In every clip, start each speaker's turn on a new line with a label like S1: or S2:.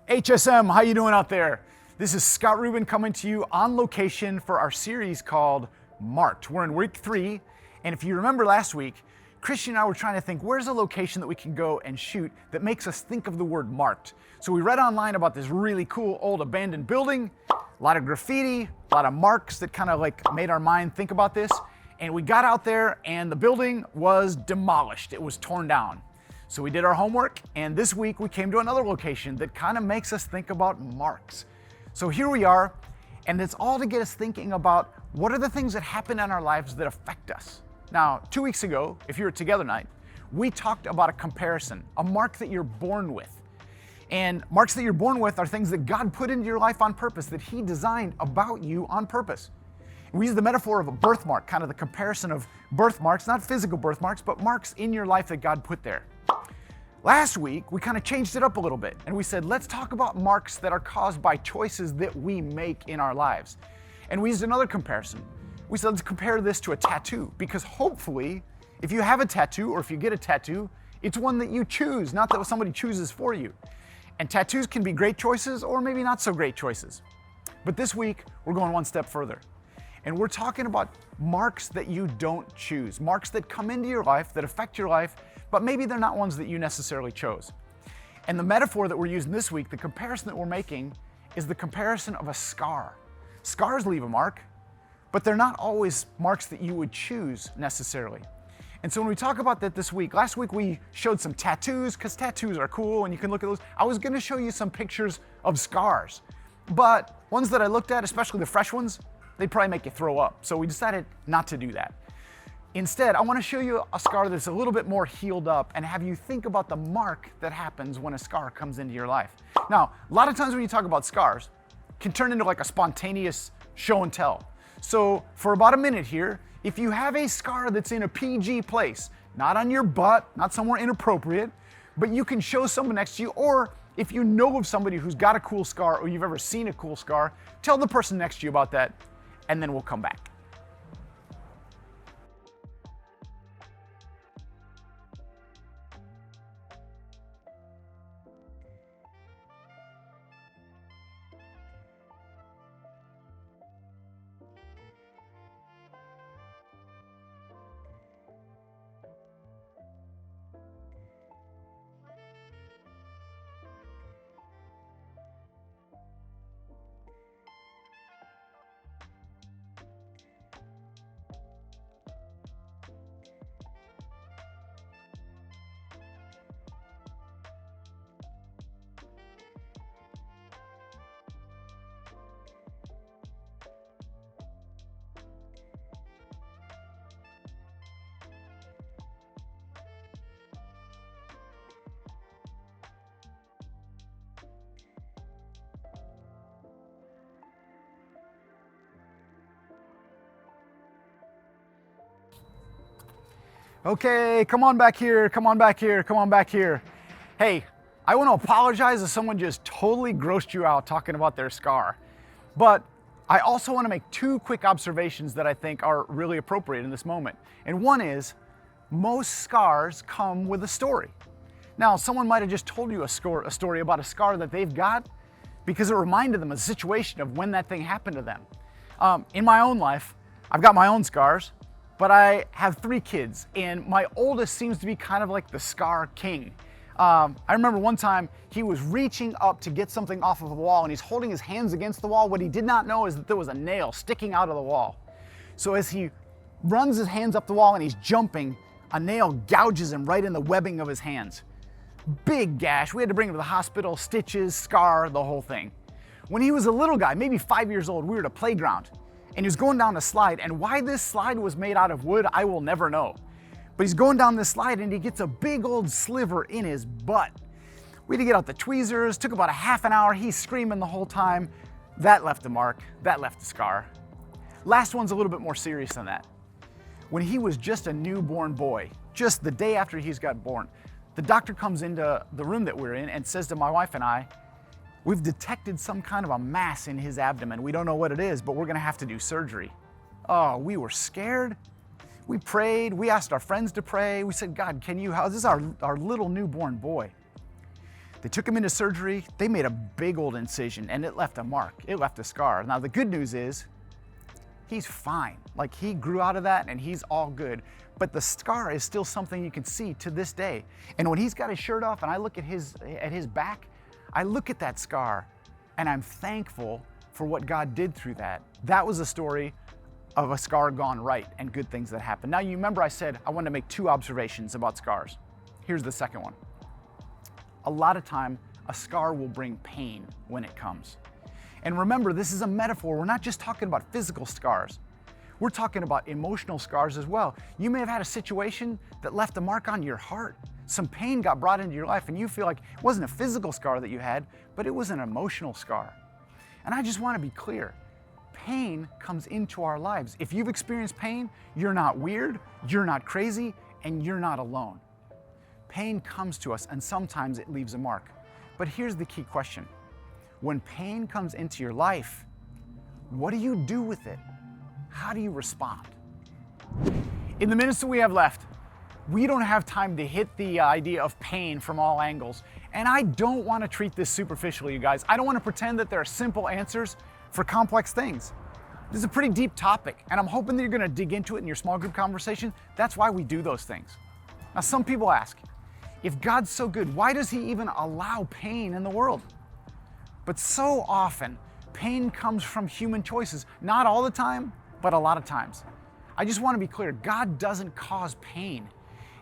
S1: HSM, how you doing out there? This is Scott Rubin coming to you on location for our series called Marked. We're in week 3, and if you remember last week, Christian and I were trying to think, where's a location that we can go and shoot that makes us think of the word marked? So we read online about this really cool old abandoned building, a lot of graffiti, a lot of marks that kind of like made our mind think about this. And we got out there and the building was demolished. It was torn down. So we did our homework, and this week we came to another location that kind of makes us think about marks. So here we are, and it's all to get us thinking about what are the things that happen in our lives that affect us. Now, 2 weeks ago, if you were together night, we talked about a comparison, a mark that you're born with. And marks that you're born with are things that God put into your life on purpose, that He designed about you on purpose. We use the metaphor of a birthmark, kind of the comparison of birthmarks, not physical birthmarks, but marks in your life that God put there. Last week, we kind of changed it up a little bit, and we said, let's talk about marks that are caused by choices that we make in our lives. And we used another comparison. We said, let's compare this to a tattoo, because hopefully, if you have a tattoo or if you get a tattoo, it's one that you choose, not that somebody chooses for you. And tattoos can be great choices or maybe not so great choices. But this week, we're going one step further. And we're talking about marks that you don't choose, marks that come into your life, that affect your life, but maybe they're not ones that you necessarily chose. And the metaphor that we're using this week, the comparison that we're making, is the comparison of a scar. Scars leave a mark, but they're not always marks that you would choose necessarily. And so when we talk about that this week, last week we showed some tattoos, because tattoos are cool and you can look at those. I was going to show you some pictures of scars, but ones that I looked at, especially the fresh ones, they'd probably make you throw up. So we decided not to do that. Instead, I want to show you a scar that's a little bit more healed up and have you think about the mark that happens when a scar comes into your life. Now, a lot of times when you talk about scars, it can turn into like a spontaneous show and tell. So for about a minute here, if you have a scar that's in a PG place, not on your butt, not somewhere inappropriate, but you can show someone next to you, or if you know of somebody who's got a cool scar or you've ever seen a cool scar, tell the person next to you about that, and then we'll come back. Okay, come on back here, come on back here, come on back here. Hey, I want to apologize if someone just totally grossed you out talking about their scar. But I also want to make 2 quick observations that I think are really appropriate in this moment. And one is, most scars come with a story. Now, someone might have just told you a story about a scar that they've got because it reminded them of a situation of when that thing happened to them. In my own life, I've got my own scars, but I have 3 kids, and my oldest seems to be kind of like the scar king. I remember one time he was reaching up to get something off of the wall, and he's holding his hands against the wall. What he did not know is that there was a nail sticking out of the wall. So as he runs his hands up the wall and he's jumping, a nail gouges him right in the webbing of his hands. Big gash. We had to bring him to the hospital, stitches, scar, the whole thing. When he was a little guy, maybe 5 years old, we were at a playground, and he was going down a slide, and why this slide was made out of wood, I will never know. But he's going down this slide and he gets a big old sliver in his butt. We had to get out the tweezers, took about a half an hour, he's screaming the whole time. That left a mark, that left a scar. Last one's a little bit more serious than that. When he was just a newborn boy, just the day after he's got born, the doctor comes into the room that we're in and says to my wife and I, we've detected some kind of a mass in his abdomen. We don't know what it is, but we're gonna have to do surgery. Oh, we were scared. We prayed, we asked our friends to pray. We said, God, can you help? This is our little newborn boy. They took him into surgery. They made a big old incision and it left a mark. It left a scar. Now the good news is he's fine. Like he grew out of that and he's all good. But the scar is still something you can see to this day. And when he's got his shirt off and I look at his back, I look at that scar and I'm thankful for what God did through that. That was a story of a scar gone right and good things that happened. Now you remember I said I wanted to make 2 observations about scars. Here's the second one. A lot of time, a scar will bring pain when it comes. And remember, this is a metaphor. We're not just talking about physical scars. We're talking about emotional scars as well. You may have had a situation that left a mark on your heart. Some pain got brought into your life and you feel like it wasn't a physical scar that you had, but it was an emotional scar. And I just want to be clear. Pain comes into our lives. If you've experienced pain, you're not weird, you're not crazy, and you're not alone. Pain comes to us and sometimes it leaves a mark. But here's the key question. When pain comes into your life, what do you do with it? How do you respond? In the minutes that we have left, we don't have time to hit the idea of pain from all angles. And I don't want to treat this superficially, you guys. I don't want to pretend that there are simple answers for complex things. This is a pretty deep topic, and I'm hoping that you're going to dig into it in your small group conversation. That's why we do those things. Now, some people ask, if God's so good, why does he even allow pain in the world? But so often, pain comes from human choices. Not all the time, but a lot of times. I just want to be clear, God doesn't cause pain.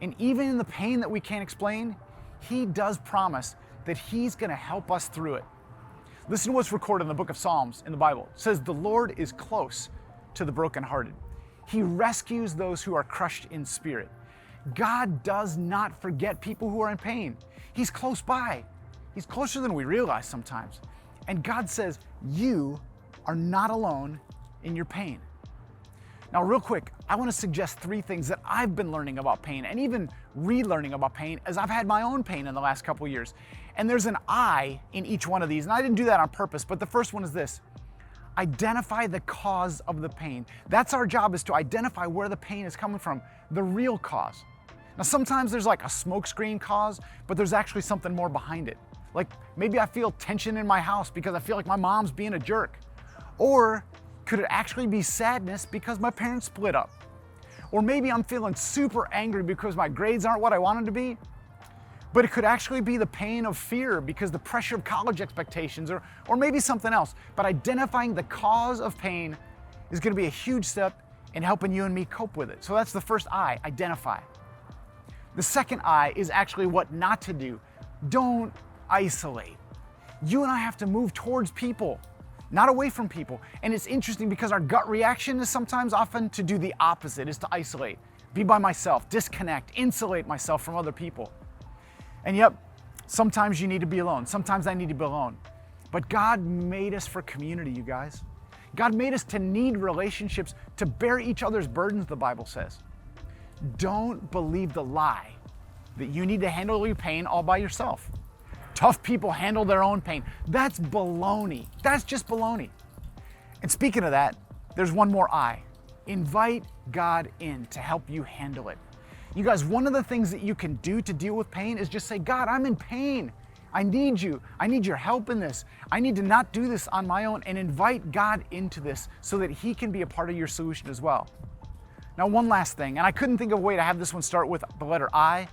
S1: And even in the pain that we can't explain, he does promise that he's going to help us through it. Listen to what's recorded in the book of Psalms in the Bible. It says, the Lord is close to the brokenhearted. He rescues those who are crushed in spirit. God does not forget people who are in pain. He's close by. He's closer than we realize sometimes. And God says, you are not alone in your pain. Now, real quick, I want to suggest 3 things that I've been learning about pain and even relearning about pain as I've had my own pain in the last couple years. And there's an I in each one of these. And I didn't do that on purpose, but the first one is this. Identify the cause of the pain. That's our job, is to identify where the pain is coming from, the real cause. Now, sometimes there's like a smokescreen cause, but there's actually something more behind it. Like maybe I feel tension in my house because I feel like my mom's being a jerk. Or could it actually be sadness because my parents split up? Or maybe I'm feeling super angry because my grades aren't what I wanted to be. But it could actually be the pain of fear because the pressure of college expectations, or maybe something else. But identifying the cause of pain is going to be a huge step in helping you and me cope with it. So that's the first I, identify. The second I is actually what not to do. Don't isolate. You and I have to move towards people, not away from people. And it's interesting because our gut reaction is sometimes often to do the opposite, is to isolate, be by myself, disconnect, insulate myself from other people. And yep, sometimes you need to be alone. Sometimes I need to be alone. But God made us for community, you guys. God made us to need relationships, to bear each other's burdens, the Bible says. Don't believe the lie that you need to handle your pain all by yourself. Tough people handle their own pain. That's baloney. That's just baloney. And speaking of that, there's one more I. Invite God in to help you handle it. You guys, one of the things that you can do to deal with pain is just say, God, I'm in pain. I need you. I need your help in this. I need to not do this on my own, and invite God into this so that he can be a part of your solution as well. Now, one last thing, and I couldn't think of a way to have this one start with the letter I,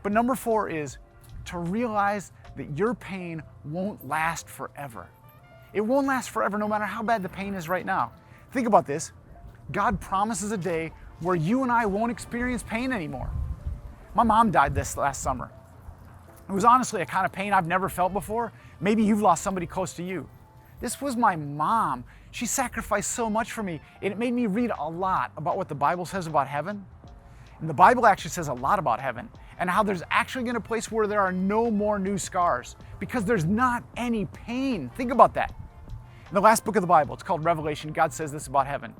S1: but number 4 is to realize that your pain won't last forever. It won't last forever no matter how bad the pain is right now. Think about this. God promises a day where you and I won't experience pain anymore. My mom died this last summer. It was honestly a kind of pain I've never felt before. Maybe you've lost somebody close to you. This was my mom. She sacrificed so much for me. It made me read a lot about what the Bible says about heaven. And the Bible actually says a lot about heaven and how there's actually going to be a place where there are no more new scars because there's not any pain. Think about that. In the last book of the Bible, it's called Revelation, God says this about heaven.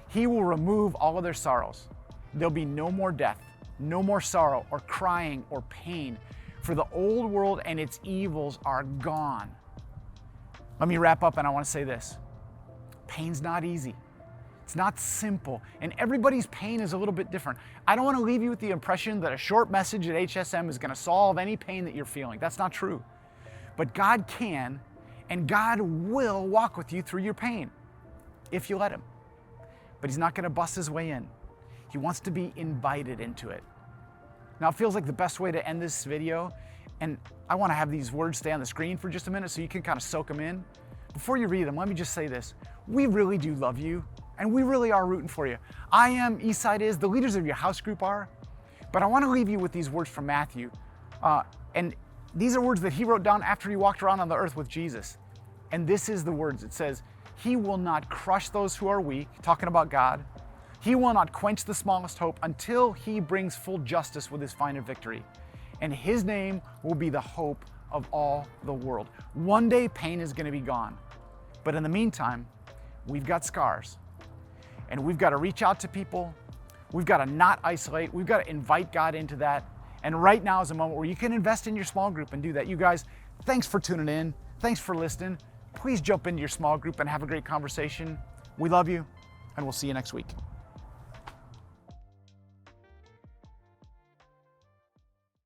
S1: He will remove all of their sorrows. There'll be no more death, no more sorrow or crying or pain, for the old world and its evils are gone. Let me wrap up, and I want to say this. Pain's not easy. It's not simple, and everybody's pain is a little bit different. I don't want to leave you with the impression that a short message at HSM is going to solve any pain that you're feeling. That's not true. But God can, and God will walk with you through your pain if you let him. But he's not going to bust his way in. He wants to be invited into it. Now, it feels like the best way to end this video, and I want to have these words stay on the screen for just a minute so you can kind of soak them in. Before you read them, let me just say this. We really do love you, and we really are rooting for you. I am, Eastside is, the leaders of your house group are, but I want to leave you with these words from Matthew. And these are words that he wrote down after he walked around on the earth with Jesus. And this is the words. It says, he will not crush those who are weak, talking about God. He will not quench the smallest hope until he brings full justice with his final victory. And his name will be the hope of all the world. One day pain is going to be gone. But in the meantime, we've got scars. And we've got to reach out to people. We've got to not isolate. We've got to invite God into that. And right now is a moment where you can invest in your small group and do that. You guys, thanks for tuning in. Thanks for listening. Please jump into your small group and have a great conversation. We love you, and we'll see you next week.